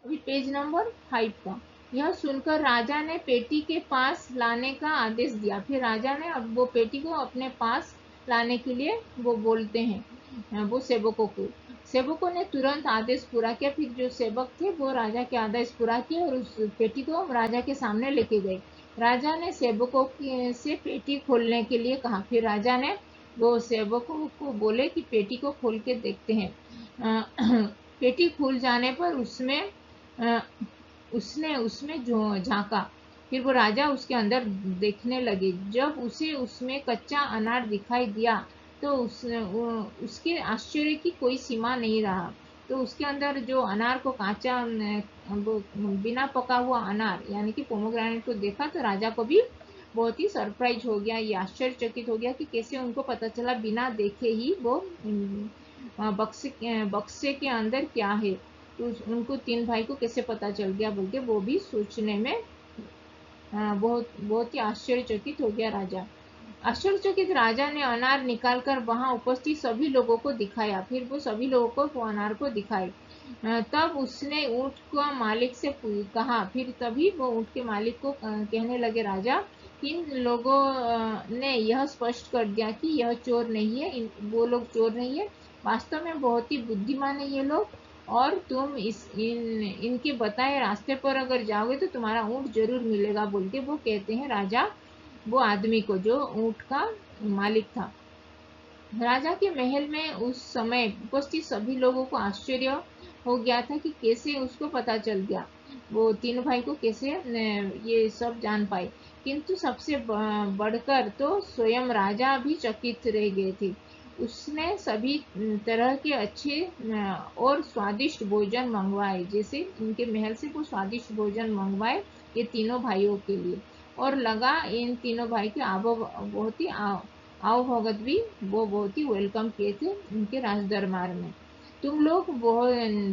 अभी page number 5 का। यह सुनकर राजा ने पेटी के पास लाने का आदेश दिया। फिर राजा ने अब वो पेटी को अपने पास लाने के लिए वो बोलते हैं वो सेवकों को। सेवकों ने तुरंत आदेश पूरा किया। फिर जो सेवक थे वो राजा के आदेश पूरा किए और उस पेटी को राजा के सामने लेके गए। राजा ने सेवकों से पेटी खोलने के लिए कहा। फिर राजा ने वो सेवकों को बोले कि पेटी को खोल के देखते हैं। पेटी खुल जाने पर उसने उसमें जो झांका। फिर वो राजा उसके अंदर देखने लगे। जब उसे उसमें कच्चा अनार दिखाई दिया तो उसके आश्चर्य की कोई सीमा नहीं रहा। तो उसके अंदर जो अनार को कांचा बिना पका हुआ अनार यानी कि पोमोग्रेनेट को देखा तो राजा को भी बहुत ही सरप्राइज हो गया। ये आश्चर्यचकित हो गया कि कैसे उनको पता चला बिना देखे ही वो बक्से के अंदर क्या है। तो उनको 3 भाई को कैसे पता चल गया बोल के वो भी सोचने में बहुत बहुत ही आश्चर्यचकित हो गया राजा। आश्चर्यचकित राजा ने अनार निकालकर वहां उपस्थित सभी लोगों को दिखाया। फिर वो सभी लोगों को वो अनार को दिखाए। तब उसने ऊंट को मालिक से कहा। फिर तभी वो ऊंट के मालिक को कहने लगे, राजा, इन लोगों ने यह स्पष्ट कर दिया कि यह चोर नहीं है, वो लोग चोर नहीं है। वास्तव में बहुत ही बुद्धिमान है ये लोग। और तुम इनके बताए रास्ते पर अगर जाओगे तो तुम्हारा ऊंट जरूर मिलेगा बोल के वो कहते हैं राजा वो आदमी को जो ऊंट का मालिक था। राजा के महल में उस समय उपस्थित सभी लोगों को आश्चर्य हो गया था कि कैसे उसको पता चल गया। वो 3 भाई को कैसे ये सब जान पाए। किंतु सबसे बढ़कर तो स्वयं राजा भी चकित रह गए थे। उसने सभी तरह के अच्छे और स्वादिष्ट भोजन मंगवाए। जैसे उनके महल से वो स्वादिष्ट भोजन मंगवाए ये तीनों भाइयों के लिए। और लगा इन तीनों भाई के बहुत ही आओ भगत भी वो बहुत ही वेलकम किए थे उनके राज दरबार में। तुम लोग वो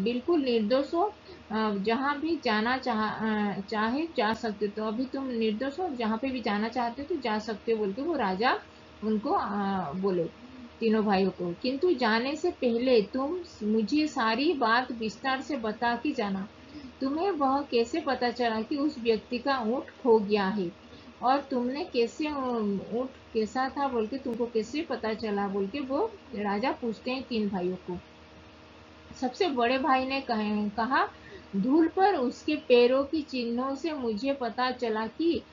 बिल्कुल निर्दोष हो, जहाँ भी जाना चाहे जा सकते हो। तो अभी तुम निर्दोष हो, जहाँ पे भी जाना चाहते हो तो जा सकते हो बोल के वो राजा उनको बोले तीनों भाइयों को। किंतु जाने से पहले तुम मुझे सारी बात विस्तार से बता के जाना। तुम्हें वह कैसे पता चला कि उस व्यक्ति का ऊँट खो गया है, और तुमने कैसे ऊँट कैसा था बोल के तुमको कैसे पता चला बोल के वो राजा पूछते हैं 3 भाइयों को। सबसे बड़े भाई ने कहा, धूल पर उसके पैरों की चिन्हों से मुझे पता चला कि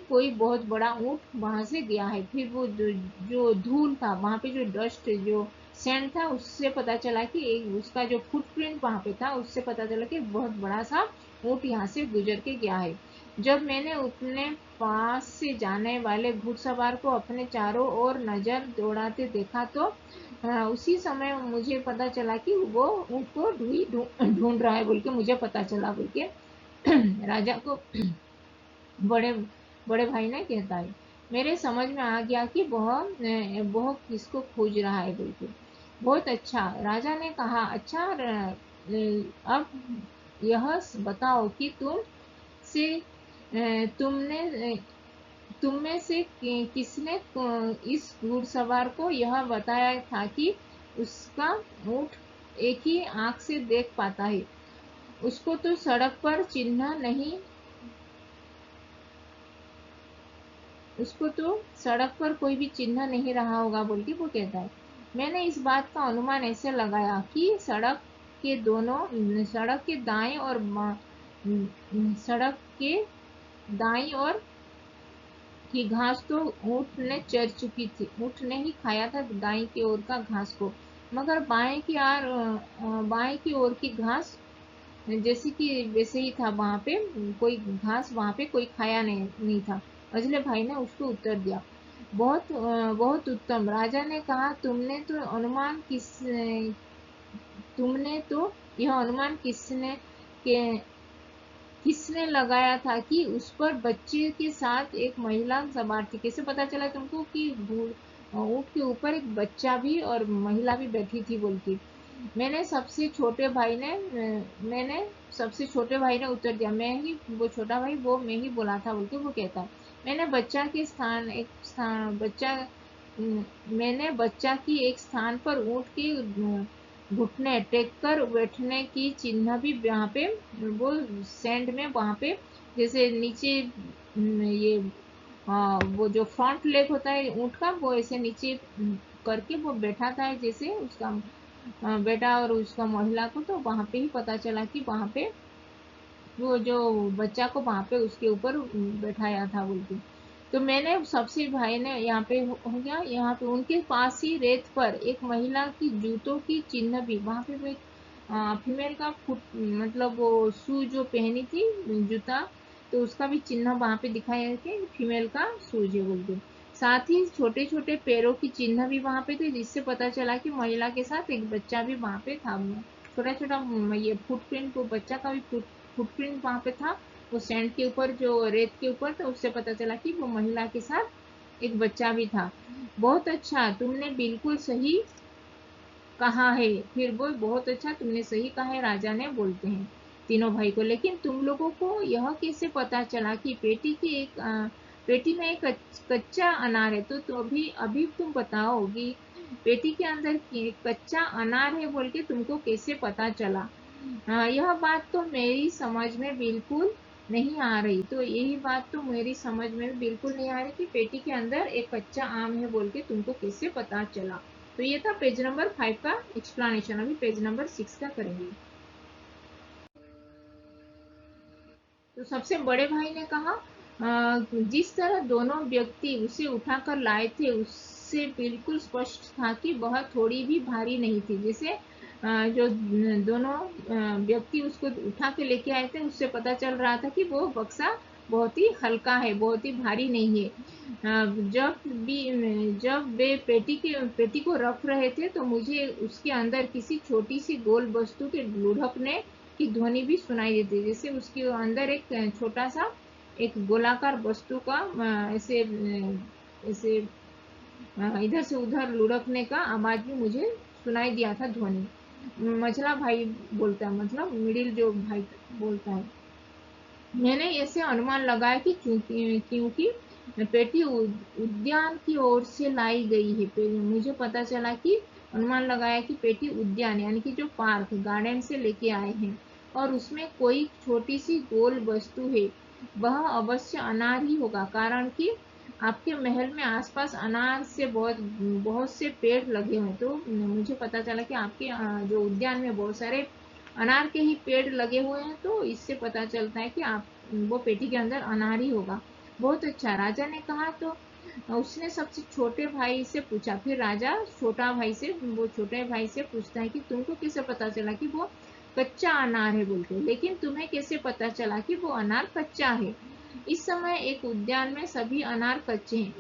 कोई बहुत बड़ा ऊँट वहां से गया है। फिर वो जो धूल था वहां पे जो डस्ट जो सैंड था उससे पता चला कि उसका जो फुटप्रिंट वहां पे था उससे पता चला कि बहुत बड़ा सा ऊँट यहाँ से गुजर के गया है। जब मैंने अपने पास से जाने वाले घुड़सवार को अपने चारों ओर नजर दौड़ाते देखा तो उसी समय मुझे पता चला कि वो उनको ढूंढ रहा है बोल के मुझे पता चला बोल के राजा को बड़े बड़े भाई ने कहता है। मेरे समझ में आ गया कि वह किसको खोज रहा है बोल के। बहुत अच्छा, राजा ने कहा। अच्छा, अब यह बताओ कि से तुमने तुम में से किसने इस घुड़सवार को यह बताया था कि उसका ऊँट एक ही आंख से देख पाता है। उसको तो सड़क पर चिन्ह नहीं उसको तो सड़क पर कोई भी चिन्ह नहीं रहा होगा बोल के वो कहता है। मैंने इस बात का अनुमान ऐसे लगाया कि सड़क के दाएं और सड़क के दाईं ओर की घास तो ऊँट ने चर चुकी थी। ऊँट ने ही खाया था दाईं की ओर का घास को। मगर बाएं की ओर की घास जैसे कि वैसे ही था। वहां पे कोई घास वहां पे कोई खाया नहीं था। मझले भाई ने उसको उत्तर दिया। बहुत उत्तम, राजा ने कहा। तुमने तो यह अनुमान किसने लगाया था कि उस पर बच्चे के साथ एक महिला सवार थी। कैसे पता चला तुमको कि ऊँट के ऊपर एक बच्चा भी और महिला भी बैठी थी बोल के। मैंने सबसे छोटे भाई ने उत्तर दिया। मैं ही वो छोटा भाई वो मैं ही बोला था बोल के वो कहता है। मैंने बच्चा की एक स्थान पर ऊँट की घुटने टेक कर बैठने की चिन्ह भी यहाँ पे वो सैंड में वहाँ पे जैसे नीचे ये वो जो फ्रंट लेग होता है ऊँट का वो ऐसे नीचे करके वो बैठा था जैसे उसका बेटा और उसका महिला को, तो वहाँ पे ही पता चला कि वहाँ पे वो जो बच्चा को वहाँ पे उसके ऊपर बैठाया था बोल के। तो मैंने सबसे भाई ने यहाँ पे हो गया, यहाँ पे उनके पास ही रेत पर एक महिला की जूतों की चिन्ह भी, वहाँ पे वो एक फीमेल का फुट मतलब वो शू जो पहनी थी जूता, तो उसका भी चिन्ह वहाँ पे दिखाया है कि फीमेल का शूज है बोल के। साथ ही छोटे छोटे पैरों की चिन्ह भी वहाँ पे थे, जिससे पता चला कि महिला के साथ एक बच्चा भी वहाँ पे था। छोटा छोटा ये फुटप्रिंट, वो बच्चा का भी फुटप्रिंट वहाँ पे था, वो सैंड के ऊपर जो रेत के ऊपर, तो उससे पता चला कि वो महिला के साथ एक बच्चा भी था। बहुत अच्छा, तुमने बिल्कुल सही कहा है। फिर वो बहुत अच्छा तुमने सही कहा है, राजा ने बोलते हैं तीनों भाई को। लेकिन तुम लोगों को यह कैसे पता चला कि पेटी में एक कच्चा अनार है? तो अभी अभी तुम बताओ कि पेटी के अंदर कच्चा अनार है बोल के तुमको कैसे पता चला? यह बात तो मेरी समझ में बिल्कुल नहीं आ रही। तो यही बात तो मेरी समझ में बिल्कुल नहीं आ रही कि पेटी के अंदर एक कच्चा आम है बोल के तुमको कैसे पता चला। तो ये था पेज नंबर 5 का एक्सप्लेनेशन। अभी पेज नंबर 6 का करेंगे। तो सबसे बड़े भाई ने कहा, जिस तरह दोनों व्यक्ति उसे उठाकर लाए थे उससे बिल्कुल स्पष्ट था कि वह थोड़ी भी भारी नहीं थी। जैसे जो दोनों व्यक्ति उसको उठा के लेके आए थे उससे पता चल रहा था कि वो बक्सा बहुत ही हल्का है, बहुत ही भारी नहीं है। जब वे पेटी को रख रहे थे तो मुझे उसके अंदर किसी छोटी सी गोल वस्तु के लुढ़कने की ध्वनि भी सुनाई देती है। जैसे उसके अंदर एक छोटा सा एक गोलाकार वस्तु का ऐसे इधर से उधर लुढ़कने का आवाज भी मुझे सुनाई दिया था, ध्वनि। मझला भाई बोलता है, मतलब मिडिल जो भाई बोलता है, मैंने ऐसे अनुमान लगाया कि क्योंकि पेटी उद्यान की ओर से लाई गई है। मुझे पता चला कि अनुमान लगाया कि पेटी उद्यान यानी कि जो पार्क गार्डन से लेके आए हैं, और उसमें कोई छोटी सी गोल वस्तु है। वह अवश्य अनार ही होगा, कारण कि आपके महल में आसपास अनार से बहुत बहुत से पेड़ लगे हुए हैं। तो मुझे पता चला कि आपके जो उद्यान में बहुत सारे अनार के ही पेड़ लगे हुए हैं, तो इससे पता चलता है कि आप वो पेटी के अंदर अनार ही होगा। बहुत अच्छा, राजा ने कहा। तो उसने सबसे छोटे भाई से पूछा। फिर राजा छोटे भाई से पूछता है कि तुमको कैसे पता चला कि वो कच्चा अनार है बोलते, लेकिन तुम्हें कैसे पता चला कि वो अनार कच्चा है? एक उद्यान में सभी अनार कच्चे हैं।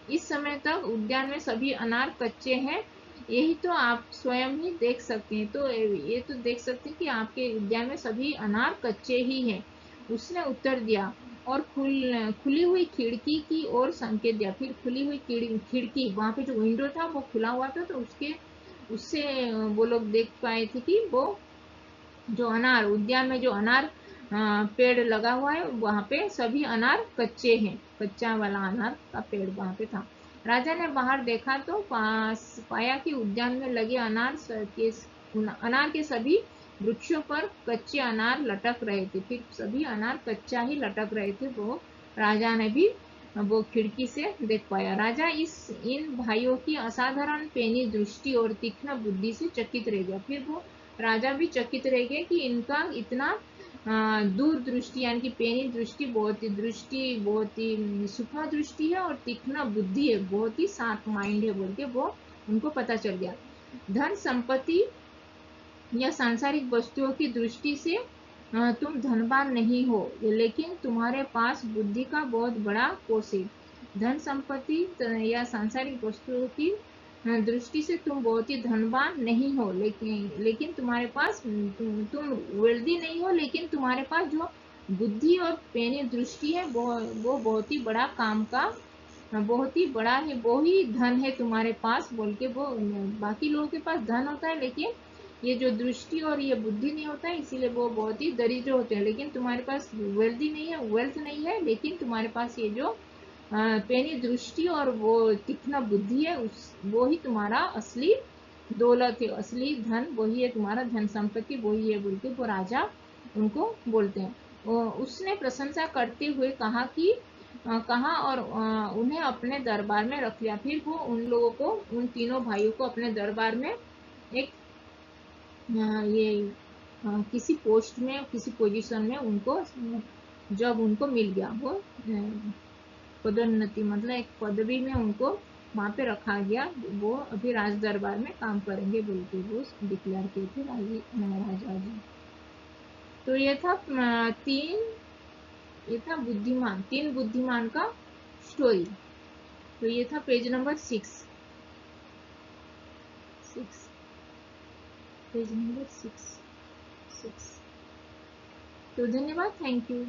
इस समय तक उद्यान में सभी अनार कच्चे हैं। यही तो आप स्वयं ही देख सकते हैं। तो ये तो देख सकते हैं कि आपके उद्यान में सभी अनार कच्चे ही हैं। उसने उत्तर दिया और खुली हुई खिड़की की ओर संकेत दिया। फिर खुली हुई खिड़की, वहां पे जो विंडो था वो खुला हुआ था, तो उससे वो लोग देख पाए थे कि वो जो अनार उद्यान में जो अनार पेड़ लगा हुआ है वहां पे सभी अनार कच्चे हैं। कच्चा वाला अनार का पेड़ वहां पे था। राजा ने बाहर देखा तो पाया कि उद्यान में लगे अनार के सभी वृक्षों पर कच्चे अनार लटक रहे थे। फिर सभी अनार कच्चा ही लटक रहे थे। वो राजा ने भी वो खिड़की से देख पाया। राजा इन भाइयों की असाधारण पेनी दृष्टि और तीक्ष्ण बुद्धि से चकित रह गया। फिर वो राजा भी चकित रह गए कि इनका इतना दूरदृष्टि यानी कि पेनी दृष्टि बहुत ही सूक्ष्म दृष्टि है और तीक्ष्ण बुद्धि है, बहुत ही शार्प माइंड है बोल के वो उनको पता चल गया। धन संपत्ति या सांसारिक वस्तुओं की दृष्टि से तुम धनवान नहीं हो, लेकिन तुम्हारे पास बुद्धि का बहुत बड़ा कोष है। धन संपत्ति या सांसारिक वस्तुओं की दृष्टि से तुम बहुत ही धनवान नहीं हो, लेकिन तुम्हारे पास तुम वेल्दी नहीं हो, लेकिन तुम्हारे पास जो बुद्धि और पेनी दृष्टि है वो बहुत ही बड़ा काम का बहुत ही बड़ा है, वो ही धन है तुम्हारे पास बोल के वो बाकी लोगों के पास धन होता है, लेकिन ये जो दृष्टि और ये बुद्धि नहीं होता है, इसीलिए वो बहुत ही दरिद्र होते हैं। लेकिन तुम्हारे पास वेल्दी नहीं है, वेल्थ नहीं है, लेकिन तुम्हारे पास ये जो पैनी दृष्टि और वो तीक्ष्ण बुद्धि है, उस वो ही तुम्हारा असली दौलत है, असली धन वही है, तुम्हारा धन संपत्ति वही है बोल के वो राजा उनको बोलते हैं। उसने प्रशंसा करते हुए कहा कि कहा और उन्हें अपने दरबार में रख लिया। फिर वो उन लोगों को, उन तीनों भाइयों को अपने दरबार में एक ये किसी पोस्ट में, किसी पोजीशन में उनको जब उनको मिल गया, वो पदोन्नति मतलब एक पदवी में उनको वहां पे रखा गया। वो अभी राज दरबार में काम करेंगे बोल के वो डिक्लेयर किए थे राजा जी। तो ये था ये था बुद्धिमान, तीन बुद्धिमान का स्टोरी। तो ये था पेज नंबर 6 पेज नंबर 6। तो धन्यवाद, थैंक यू।